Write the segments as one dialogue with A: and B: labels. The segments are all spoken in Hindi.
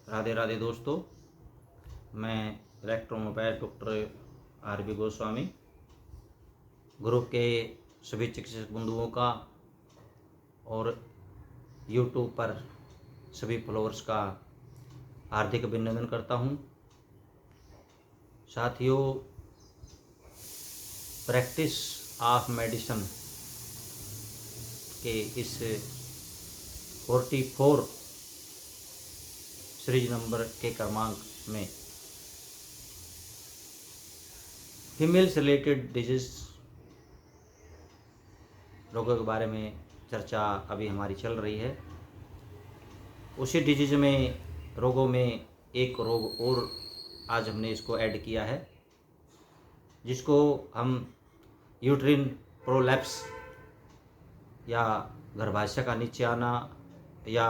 A: राधे राधे दोस्तों, मैं इलेक्ट्रोमोबाइल डॉक्टर आर.बी. गोस्वामी ग्रुप के सभी चिकित्सक बंधुओं का और यूट्यूब पर सभी फॉलोअर्स का हार्दिक अभिनंदन करता हूं। साथियों, प्रैक्टिस ऑफ मेडिसिन के इस 44 सीरीज नंबर के क्रमांक में फीमेल से रिलेटेड डिजीज रोगों के बारे में चर्चा अभी हमारी चल रही है। उसी डिजीज में रोगों में एक रोग और आज हमने इसको ऐड किया है, जिसको हम यूट्रिन प्रोलैप्स या गर्भाशय का नीचे आना या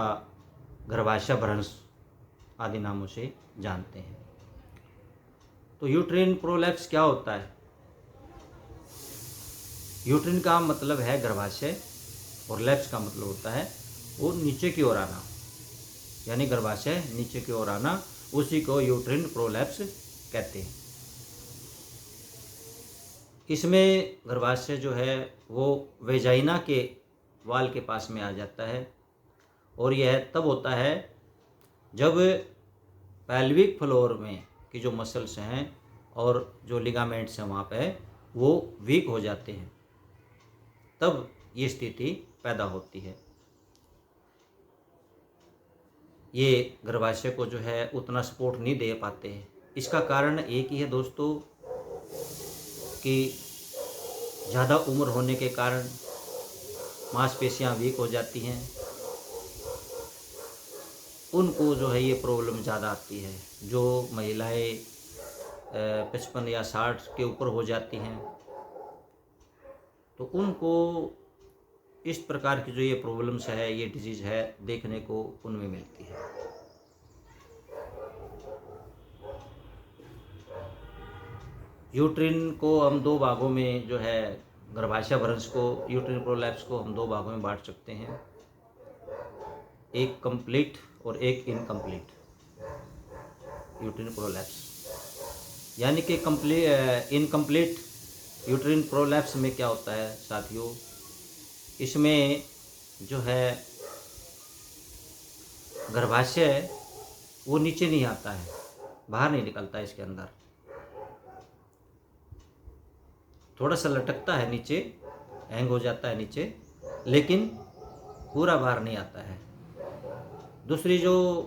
A: गर्भाशय भ्रंश आदि नामों से जानते हैं। तो यूट्रिन प्रोलैप्स क्या होता है? यूट्रिन का मतलब है गर्भाशय और लैप्स का मतलब होता है वो नीचे की ओर आना, यानी गर्भाशय नीचे की ओर आना, उसी को यूट्रिन प्रोलैप्स कहते हैं। इसमें गर्भाशय जो है वो वेजाइना के वाल के पास में आ जाता है और यह तब होता है जब पेल्विक फ्लोर में की जो मसल्स हैं और जो लिगामेंट्स हैं वहाँ पे वो वीक हो जाते हैं, तब ये स्थिति पैदा होती है। ये गर्भाशय को जो है उतना सपोर्ट नहीं दे पाते हैं। इसका कारण एक ही है दोस्तों कि ज़्यादा उम्र होने के कारण मांसपेशियां वीक हो जाती हैं, उनको जो है ये प्रॉब्लम ज़्यादा आती है। जो महिलाएं 55 या 60 के ऊपर हो जाती हैं तो उनको इस प्रकार की जो ये प्रॉब्लम्स है, ये डिजीज़ है, देखने को उनमें मिलती है। यूट्रिन को हम दो भागों में जो है गर्भाशय भ्रंश को, यूट्रिन प्रोलैप्स को हम दो भागों में बांट सकते हैं, एक कंप्लीट और एक इनकम्प्लीट यूट्रिन प्रोलैप्स। यानी कि इनकम्प्लीट यूट्रिन प्रोलैप्स में क्या होता है साथियों, इसमें जो है गर्भाशय वो नीचे नहीं आता है, बाहर नहीं निकलता है, इसके अंदर थोड़ा सा लटकता है, नीचे हैंग हो जाता है नीचे, लेकिन पूरा बाहर नहीं आता है। दूसरी जो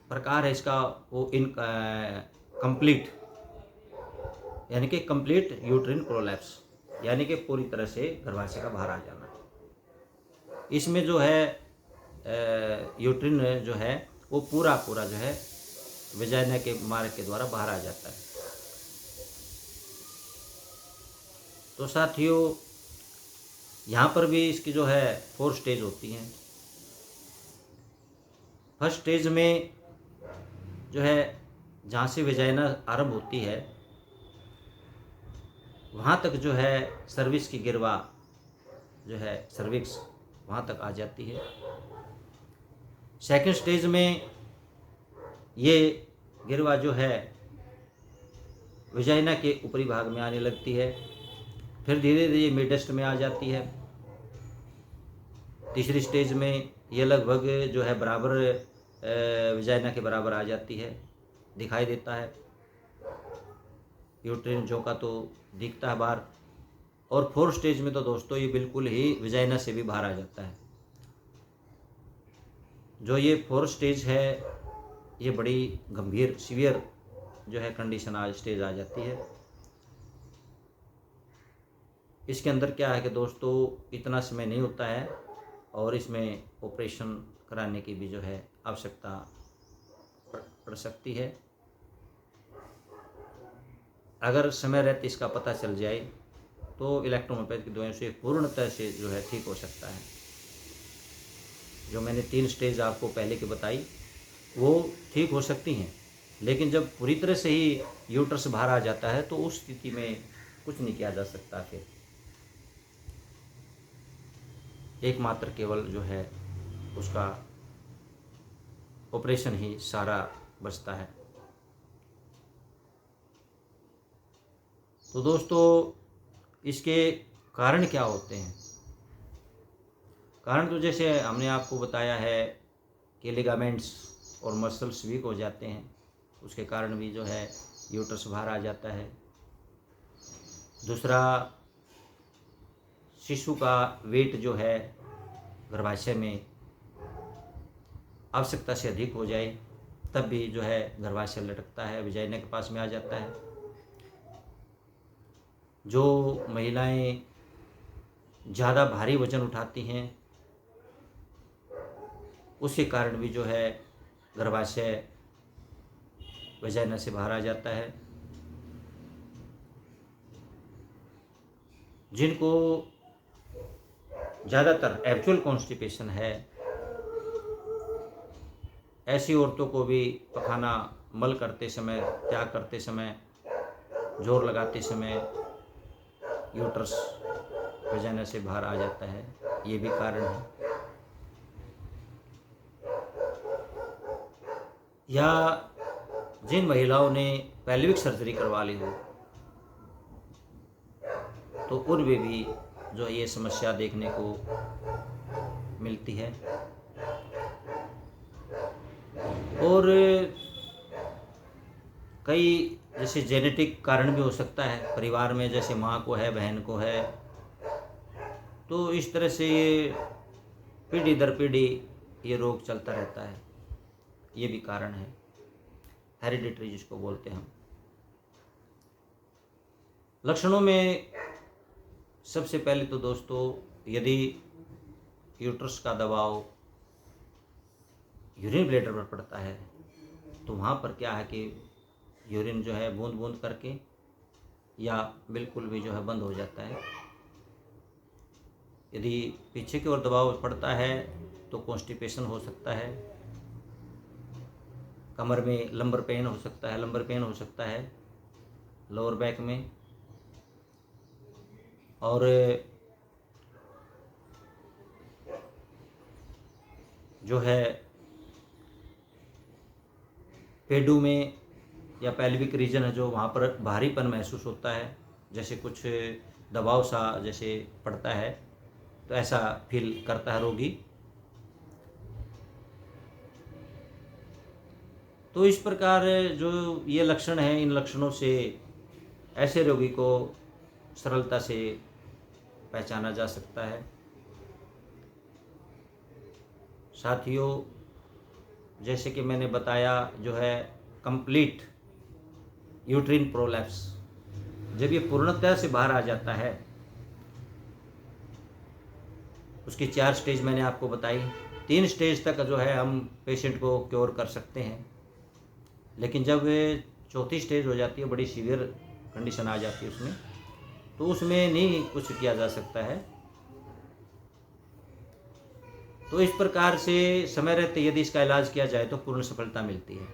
A: प्रकार है इसका वो कंप्लीट, यानी कि कंप्लीट यूट्रिन प्रोलैप्स, यानी कि पूरी तरह से गर्भाशय का बाहर आ जाना। इसमें जो है यूट्रिन जो है वो पूरा जो है वेजाइना के मार्ग के द्वारा बाहर आ जाता है। तो साथियों, यहाँ पर भी इसकी जो है 4 स्टेज होती हैं। फर्स्ट स्टेज में जो है जहाँ से वेजाइना आरंभ होती है वहाँ तक जो है सर्विक्स की गिरवा जो है सर्विक्स वहाँ तक आ जाती है। सेकंड स्टेज में ये गिरवा जो है वेजाइना के ऊपरी भाग में आने लगती है, फिर धीरे धीरे मिडस्ट में आ जाती है। तीसरी स्टेज में ये लगभग जो है बराबर वेजाइना के बराबर आ जाती है, दिखाई देता है, यूट्रिन जो का तो दिखता है बाहर। और फोर्थ स्टेज में तो दोस्तों ये बिल्कुल ही वेजाइना से भी बाहर आ जाता है। जो ये फोर्थ स्टेज है ये बड़ी गंभीर सीवियर जो है कंडीशन आज स्टेज आ जाती है। इसके अंदर क्या है कि दोस्तों इतना समय नहीं होता है और इसमें ऑपरेशन कराने की भी जो है आवश्यकता पड़ सकती है। अगर समय रहते इसका पता चल जाए तो इलेक्ट्रोमोपैथ की दवाइयों से पूर्णतः से जो है ठीक हो सकता है। जो मैंने 3 स्टेज आपको पहले की बताई वो ठीक हो सकती हैं, लेकिन जब पूरी तरह से ही यूट्रस बाहर आ जाता है तो उस स्थिति में कुछ नहीं किया जा सकता। फिर एकमात्र केवल जो है उसका ऑपरेशन ही सारा बचता है। तो दोस्तों, इसके कारण क्या होते हैं? कारण तो जैसे हमने आपको बताया है कि लिगामेंट्स और मसल्स वीक हो जाते हैं, उसके कारण भी जो है यूट्रस बाहर आ जाता है। दूसरा, शिशु का वेट जो है गर्भाशय में आवश्यकता से अधिक हो जाए तब भी जो है गर्भाशय लटकता है, वजाइना के पास में आ जाता है। जो महिलाएं ज़्यादा भारी वज़न उठाती हैं उसके कारण भी जो है गर्भाशय वजाइना से बाहर आ जाता है। जिनको ज़्यादातर एक्चुअल कॉन्स्टिपेशन है, ऐसी औरतों को भी पखाना मल करते समय, त्याग करते समय, जोर लगाते समय यूट्रस वजाइना से बाहर आ जाता है। ये भी कारण है। या जिन महिलाओं ने पेल्विक सर्जरी करवा ली हो तो उनमें भी जो ये समस्या देखने को मिलती है। और कई जैसे जेनेटिक कारण भी हो सकता है, परिवार में जैसे माँ को है, बहन को है, तो इस तरह से ये पीढ़ी दर पीढ़ी ये रोग चलता रहता है। ये भी कारण है, हेरिडिटरी जिसको बोलते हैं हम। लक्षणों में सबसे पहले तो दोस्तों, यदि यूट्रस का दबाव यूरिन ब्लैडर पर पड़ता है तो वहाँ पर क्या है कि यूरिन जो है बूंद बूंद करके या बिल्कुल भी जो है बंद हो जाता है। यदि पीछे की ओर दबाव पड़ता है तो कॉन्स्टिपेशन हो सकता है, कमर में लंबर पेन हो सकता है, लंबर पेन हो सकता है लोअर बैक में, और जो है पेडू में या पेल्विक रीजन है जो वहाँ पर भारीपन महसूस होता है, जैसे कुछ दबाव सा जैसे पड़ता है, तो ऐसा फील करता है रोगी। तो इस प्रकार जो ये लक्षण हैं, इन लक्षणों से ऐसे रोगी को सरलता से पहचाना जा सकता है। साथियों, जैसे कि मैंने बताया, जो है कंप्लीट यूट्रिन प्रोलैप्स, जब ये पूर्णतः से बाहर आ जाता है, उसकी 4 स्टेज मैंने आपको बताई। 3 स्टेज तक जो है हम पेशेंट को क्योर कर सकते हैं, लेकिन जब चौथी स्टेज हो जाती है, बड़ी सीवियर कंडीशन आ जाती है उसमें, तो उसमें नहीं कुछ किया जा सकता है। तो इस प्रकार से समय रहते यदि इसका इलाज किया जाए तो पूर्ण सफलता मिलती है।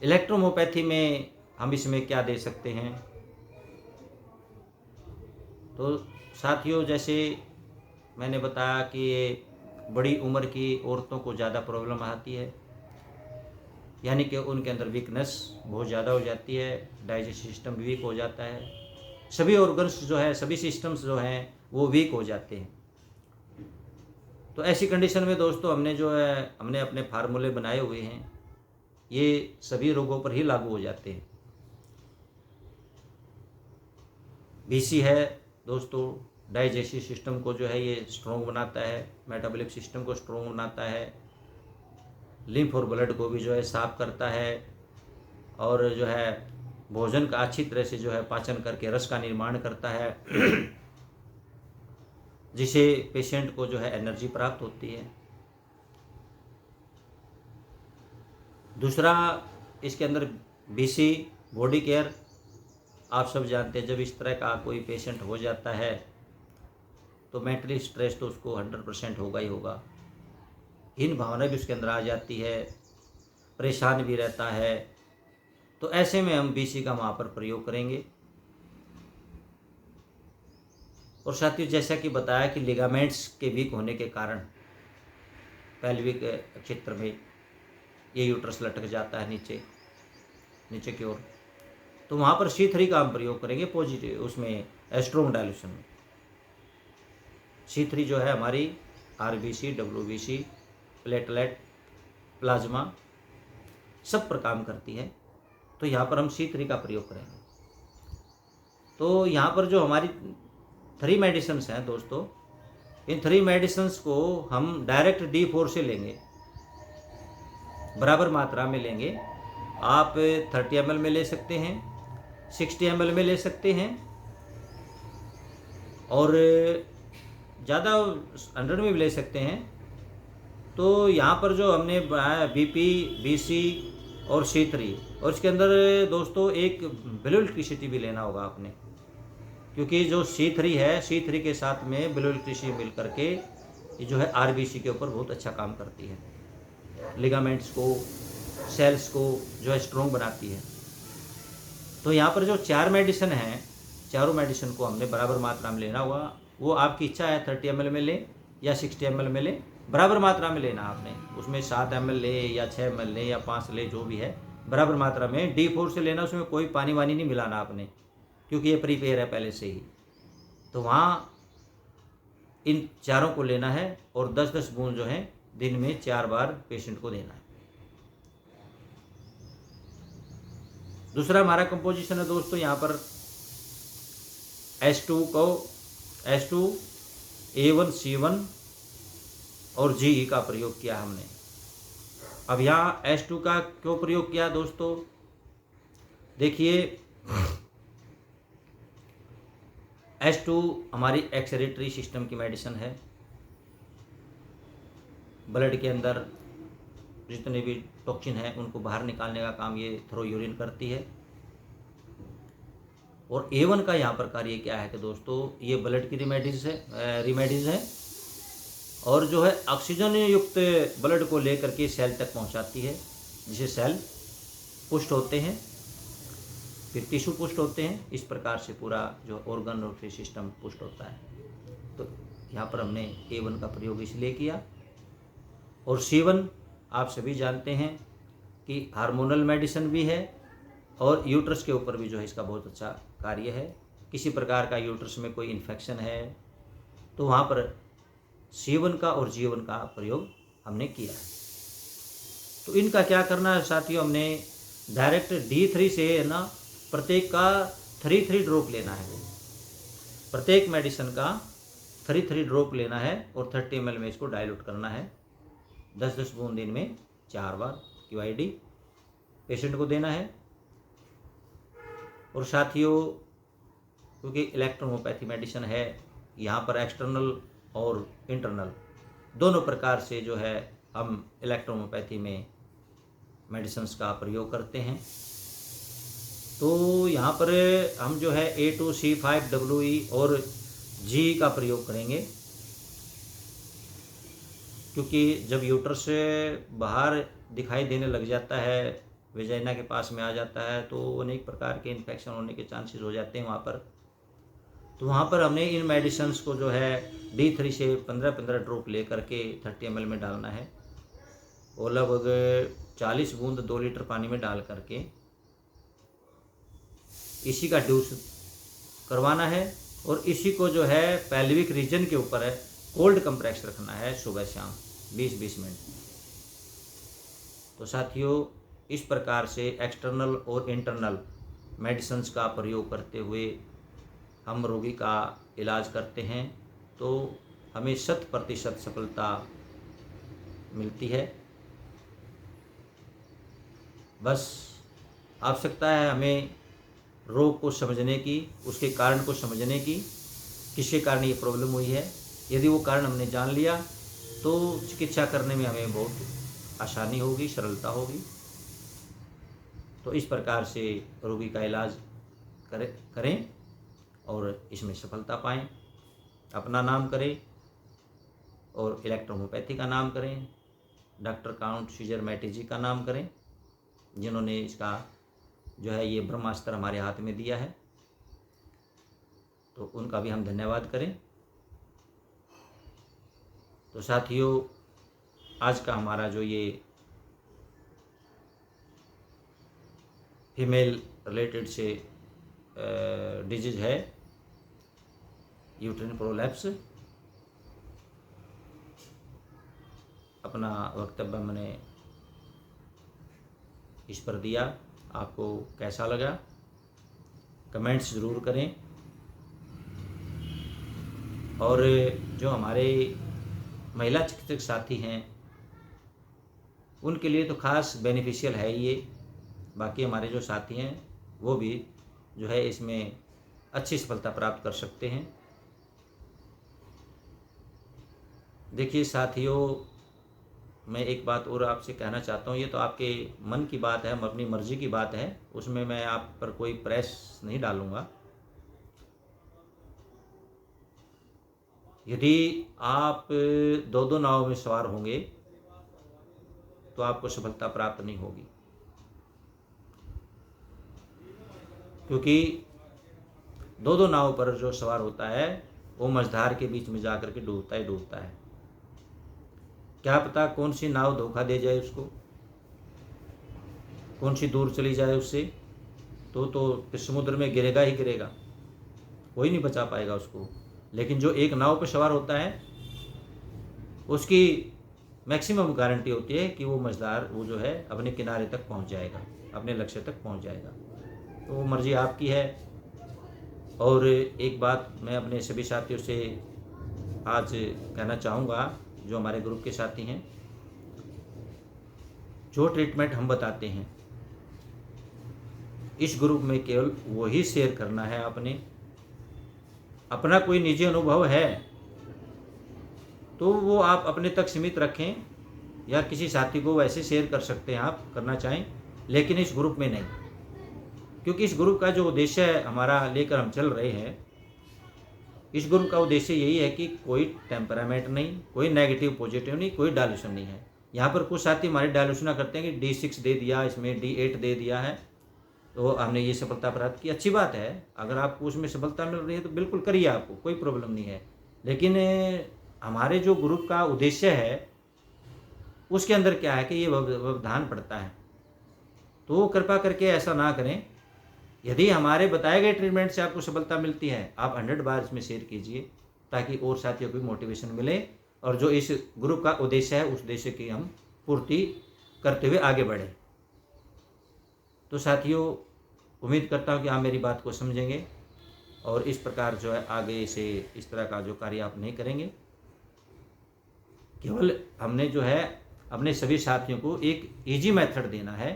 A: इलेक्ट्रोहोम्योपैथी में हम इसमें क्या दे सकते हैं? तो साथियों, जैसे मैंने बताया कि ये बड़ी उम्र की औरतों को ज़्यादा प्रॉब्लम आती है, यानी कि उनके अंदर वीकनेस बहुत ज़्यादा हो जाती है, डाइजेस्टिव सिस्टम वीक हो जाता है, सभी ऑर्गन्स जो है, सभी सिस्टम्स जो हैं वो वीक हो जाते हैं। तो ऐसी कंडीशन में दोस्तों हमने अपने फार्मूले बनाए हुए हैं, ये सभी रोगों पर ही लागू हो जाते हैं। बीसी है दोस्तों, डाइजेस्टिव सिस्टम को जो है ये स्ट्रॉन्ग बनाता है, मेटाबॉलिक सिस्टम को स्ट्रॉन्ग बनाता है, लिम्फ और ब्लड को भी जो है साफ करता है, और जो है भोजन का अच्छी तरह से जो है पाचन करके रस का निर्माण करता है जिससे पेशेंट को जो है एनर्जी प्राप्त होती है। दूसरा, इसके अंदर बीसी बॉडी केयर, आप सब जानते हैं जब इस तरह का कोई पेशेंट हो जाता है तो मेंटली स्ट्रेस तो उसको 100% होगा ही होगा, हीन भावना भी उसके अंदर आ जाती है, परेशान भी रहता है। तो ऐसे में हम बीसी का वहाँ पर प्रयोग करेंगे। और साथियों, जैसा कि बताया कि लिगामेंट्स के वीक होने के कारण पैल्विक क्षेत्र में ये यूट्रस लटक जाता है नीचे नीचे की ओर, तो वहाँ पर C3 का हम प्रयोग करेंगे पॉजिटिव उसमें स्ट्रोंग डायल्यूशन में। C3 जो है हमारी RBC, WBC, प्लेटलेट, प्लाज्मा सब पर काम करती है, तो यहाँ पर हम C3 का प्रयोग करेंगे। तो यहाँ पर जो हमारी 3 मेडिसिन्स हैं दोस्तों, इन 3 मेडिसिन्स को हम डायरेक्ट D4 से लेंगे, बराबर मात्रा में लेंगे। आप 30 ml में ले सकते हैं, 60 ml में ले सकते हैं, और ज़्यादा 100 में भी ले सकते हैं। तो यहाँ पर जो हमने बनाया BP, BC और C3, और इसके अंदर दोस्तों एक ब्लू इलेक्ट्रिसिटी भी लेना होगा आपने, क्योंकि जो C3 है, C3 के साथ में ब्लू इलेक्ट्रिसिटी मिल करके ये जो है RBC के ऊपर बहुत अच्छा काम करती है, लिगामेंट्स को, सेल्स को जो है स्ट्रॉन्ग बनाती है। तो यहाँ पर जो 4 मेडिसिन हैं, चारों मेडिसिन को हमने बराबर मात्रा में लेना होगा। वो आपकी इच्छा है 30 ml में ले या 60 ml में ले, बराबर मात्रा में लेना आपने। उसमें 7 ml ले या 6 ml ले या 5 ले, जो भी है बराबर मात्रा में। D4 से लेना, उसमें कोई पानी वानी नहीं मिलाना आपने, क्योंकि ये प्रीपेयर है पहले से ही। तो वहाँ इन चारों को लेना है और 10-10 बूंद जो है दिन में 4 बार पेशेंट को देना है। दूसरा हमारा कंपोजिशन है दोस्तों, यहाँ पर H2 A1 C1 और GE का प्रयोग किया हमने। अब यहाँ H2 का क्यों प्रयोग किया दोस्तों, देखिए H2 हमारी एक्सक्रीटरी सिस्टम की मेडिसिन है। ब्लड के अंदर जितने भी टॉक्सिन है उनको बाहर निकालने का काम ये थ्रो यूरिन करती है। और A1 का यहाँ पर कार्य क्या है कि दोस्तों, ये ब्लड की रिमेडीज है और जो है ऑक्सीजन युक्त ब्लड को लेकर के सेल तक पहुँचाती है, जिसे सेल पुष्ट होते हैं, फिर टिश्यू पुष्ट होते हैं। इस प्रकार से पूरा जो ऑर्गन और फिर सिस्टम पुष्ट होता है। तो यहाँ पर हमने A1 का प्रयोग इसलिए किया। और C1 आप सभी जानते हैं कि हार्मोनल मेडिसिन भी है और यूट्रस के ऊपर भी जो है इसका बहुत अच्छा कार्य है। किसी प्रकार का यूट्रस में कोई इन्फेक्शन है तो वहाँ पर C1 का और G1 का प्रयोग हमने किया है। तो इनका क्या करना है साथियों, हमने डायरेक्ट D3 से है ना, प्रत्येक का 3 ड्रॉप लेना है। प्रत्येक मेडिसिन का 3 ड्रॉप लेना है और 30 ml में इसको डाइल्यूट करना है। 10-10 बूंद दिन में 4 बार QID पेशेंट को देना है। और साथियों, क्योंकि इलेक्ट्रोहोम्योपैथी मेडिसिन है, यहाँ पर एक्सटर्नल और इंटरनल दोनों प्रकार से जो है हम इलेक्ट्रोहोम्योपैथी में मेडिसिन्स का प्रयोग करते हैं। तो यहाँ पर हम जो है A2 C5 WE और G का प्रयोग करेंगे, क्योंकि जब यूट्रस से बाहर दिखाई देने लग जाता है, वेजाइना के पास में आ जाता है, तो अनेक प्रकार के इन्फेक्शन होने के चांसेस हो जाते हैं वहाँ पर। तो वहाँ पर हमने इन मेडिसिन्स को जो है D3 से 15-15 ड्रॉप ले करके 30 ml में डालना है और लगभग 40 बूंद 2 लीटर पानी में डाल करके इसी का ड्यूस करवाना है। और इसी को जो है पेल्विक रीजन के ऊपर है कोल्ड कंप्रेस रखना है सुबह शाम 20-20 मिनट। तो साथियों, इस प्रकार से एक्सटर्नल और इंटरनल मेडिसिन्स का प्रयोग करते हुए हम रोगी का इलाज करते हैं, तो हमें 100% सफलता मिलती है। बस आवश्यकता है हमें रोग को समझने की, उसके कारण को समझने की, किसके कारण ये प्रॉब्लम हुई है। यदि वो कारण हमने जान लिया तो चिकित्सा करने में हमें बहुत आसानी होगी, सरलता होगी। तो इस प्रकार से रोगी का इलाज करें और इसमें सफलता पाएं। अपना नाम करें और इलेक्ट्रोहोम्योपैथी का नाम करें, डॉक्टर काउंट सीजर मैटेजी का नाम करें, जिन्होंने इसका जो है ये ब्रह्मास्त्र हमारे हाथ में दिया है। तो उनका भी हम धन्यवाद करें। तो साथियों, आज का हमारा जो ये फीमेल रिलेटेड से डिजीज है यूट्राइन प्रोलैप्स, अपना वक्तव्य मैंने इस पर दिया। आपको कैसा लगा कमेंट्स ज़रूर करें। और जो हमारे महिला चिकित्सक साथी हैं उनके लिए तो खास बेनिफिशियल है ये। बाकी हमारे जो साथी हैं वो भी जो है इसमें अच्छी सफलता प्राप्त कर सकते हैं। देखिए साथियों, मैं एक बात और आपसे कहना चाहता हूँ, ये तो आपके मन की बात है, अपनी मर्जी की बात है, उसमें मैं आप पर कोई प्रेस नहीं डालूँगा। यदि आप दो दो नाव में सवार होंगे तो आपको सफलता प्राप्त नहीं होगी, क्योंकि दो दो नाव पर जो सवार होता है वो मझधार के बीच में जाकर के डूबता ही डूबता है। क्या पता कौन सी नाव धोखा दे जाए उसको, कौन सी दूर चली जाए उससे, तो फिर समुद्र में गिरेगा ही गिरेगा, कोई नहीं बचा पाएगा उसको। लेकिन जो एक नाव पर सवार होता है उसकी मैक्सिमम गारंटी होती है कि वो मझधार वो जो है अपने किनारे तक पहुंच जाएगा, अपने लक्ष्य तक पहुंच जाएगा। तो वो मर्जी आपकी है। और एक बात मैं अपने सभी साथियों से आज कहना चाहूँगा, जो हमारे ग्रुप के साथी हैं, जो ट्रीटमेंट हम बताते हैं इस ग्रुप में केवल वही शेयर करना है आपने। अपना कोई निजी अनुभव है तो वो आप अपने तक सीमित रखें, या किसी साथी को वैसे शेयर कर सकते हैं आप करना चाहें, लेकिन इस ग्रुप में नहीं। क्योंकि इस ग्रुप का जो उद्देश्य है हमारा लेकर हम चल रहे हैं, इस ग्रुप का उद्देश्य यही है कि कोई टेम्परामेंट नहीं, कोई नेगेटिव पॉजिटिव नहीं, कोई डायल्यूशन नहीं है। यहाँ पर कुछ साथी हमारे डायल्यूशन करते हैं कि D6 दे दिया, इसमें D8 दे दिया है तो हमने ये सफलता प्राप्त की। अच्छी बात है, अगर आपको उसमें सफलता मिल रही है तो बिल्कुल करिए, आपको कोई प्रॉब्लम नहीं है। लेकिन हमारे जो ग्रुप का उद्देश्य है उसके अंदर क्या है कि ये व्यवधान पड़ता है, तो कृपा करके ऐसा ना करें। यदि हमारे बताए गए ट्रीटमेंट से आपको सफलता मिलती है, आप 100 बार इसमें शेयर कीजिए ताकि और साथियों को भी मोटिवेशन मिले, और जो इस ग्रुप का उद्देश्य है उस उद्देश्य की हम पूर्ति करते हुए आगे बढ़ें। तो साथियों, उम्मीद करता हूँ कि आप मेरी बात को समझेंगे और इस प्रकार जो है आगे से इस तरह का जो कार्य आप नहीं करेंगे। केवल हमने जो है अपने सभी साथियों को एक ईजी मेथड देना है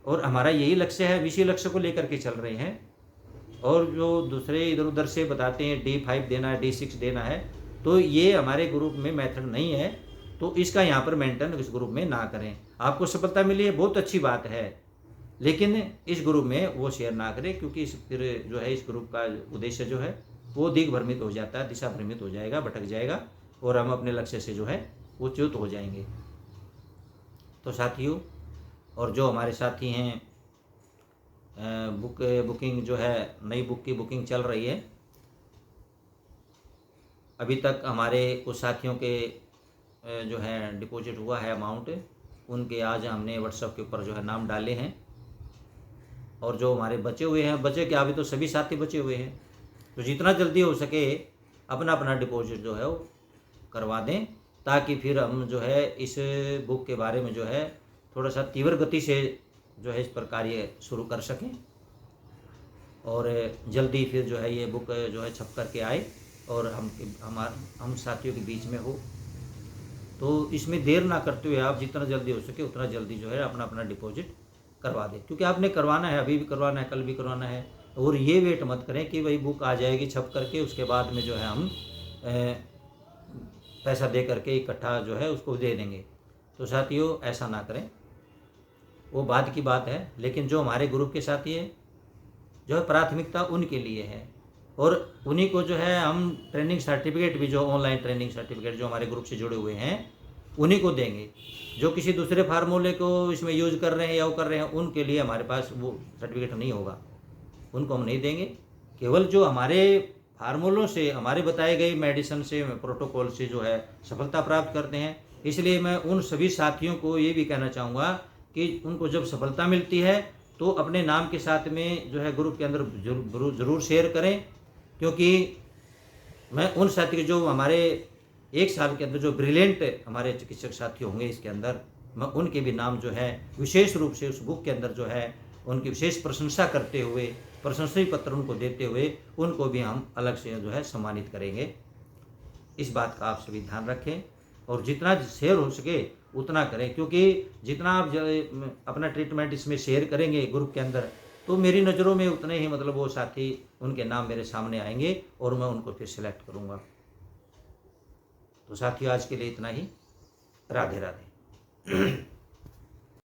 A: और हमारा यही लक्ष्य है, इसी लक्ष्य को लेकर के चल रहे हैं। और जो दूसरे इधर उधर से बताते हैं D5 देना है, D6 देना है, तो ये हमारे ग्रुप में मेथड नहीं है, तो इसका यहाँ पर मेंटेन इस ग्रुप में ना करें। आपको सफलता मिली है, बहुत अच्छी बात है, लेकिन इस ग्रुप में वो शेयर ना करें, क्योंकि फिर जो है इस ग्रुप का उद्देश्य जो है वो दिग्भ्रमित हो जाता है, दिशा भ्रमित हो जाएगा, भटक जाएगा और हम अपने लक्ष्य से जो है वो च्युत हो जाएंगे। तो साथियों, और जो हमारे साथी हैं बुकिंग जो है नई बुक की बुकिंग चल रही है, अभी तक हमारे कुछ साथियों के जो है डिपॉजिट हुआ है अमाउंट, उनके आज हमने व्हाट्सएप के ऊपर जो है नाम डाले हैं। और जो हमारे बचे हुए हैं, बचे क्या, अभी तो सभी साथी बचे हुए हैं, तो जितना जल्दी हो सके अपना अपना डिपॉजिट जो है वो करवा दें, ताकि फिर हम जो है इस बुक के बारे में जो है थोड़ा सा तीव्र गति से जो है इस पर कार्य शुरू कर सकें और जल्दी फिर जो है ये बुक जो है छप कर के आए और हम साथियों के बीच में हो। तो इसमें देर ना करते हुए आप जितना जल्दी हो सके उतना जल्दी जो है अपना अपना डिपॉजिट करवा दें, क्योंकि आपने करवाना है, अभी भी करवाना है, कल भी करवाना है। और ये वेट मत करें कि भाई बुक आ जाएगी छप करके, उसके बाद में जो है हम पैसा दे करके इकट्ठा जो है उसको दे देंगे। तो साथियों, ऐसा ना करें, वो बाद की बात है। लेकिन जो हमारे ग्रुप के साथी है जो है प्राथमिकता उनके लिए है, और उन्हीं को जो है हम ट्रेनिंग सर्टिफिकेट भी, जो ऑनलाइन ट्रेनिंग सर्टिफिकेट जो हमारे ग्रुप से जुड़े हुए हैं उन्हीं को देंगे। जो किसी दूसरे फार्मूले को इसमें यूज कर रहे हैं या वो कर रहे हैं, उनके लिए हमारे पास वो सर्टिफिकेट नहीं होगा, उनको हम नहीं देंगे। केवल जो हमारे फार्मूलों से, हमारे बताए गए मेडिसिन से, प्रोटोकॉल से जो है सफलता प्राप्त करते हैं, इसलिए मैं उन सभी साथियों को ये भी कहना चाहूँगा कि उनको जब सफलता मिलती है तो अपने नाम के साथ में जो है ग्रुप के अंदर ज़रूर शेयर करें, क्योंकि मैं उन साथी जो हमारे 1 साल के अंदर जो ब्रिलियंट हमारे चिकित्सक साथी होंगे इसके अंदर, मैं उनके भी नाम जो है विशेष रूप से उस बुक के अंदर जो है उनकी विशेष प्रशंसा करते हुए, प्रशंसा पत्र उनको देते हुए उनको भी हम अलग से जो है सम्मानित करेंगे। इस बात का आप सभी ध्यान रखें और जितना शेयर हो सके उतना करें, क्योंकि जितना आप अपना ट्रीटमेंट इसमें शेयर करेंगे ग्रुप के अंदर, तो मेरी नज़रों में उतने ही मतलब वो साथी उनके नाम मेरे सामने आएंगे और मैं उनको फिर सिलेक्ट करूँगा। तो साथियों, आज के लिए इतना ही। राधे राधे।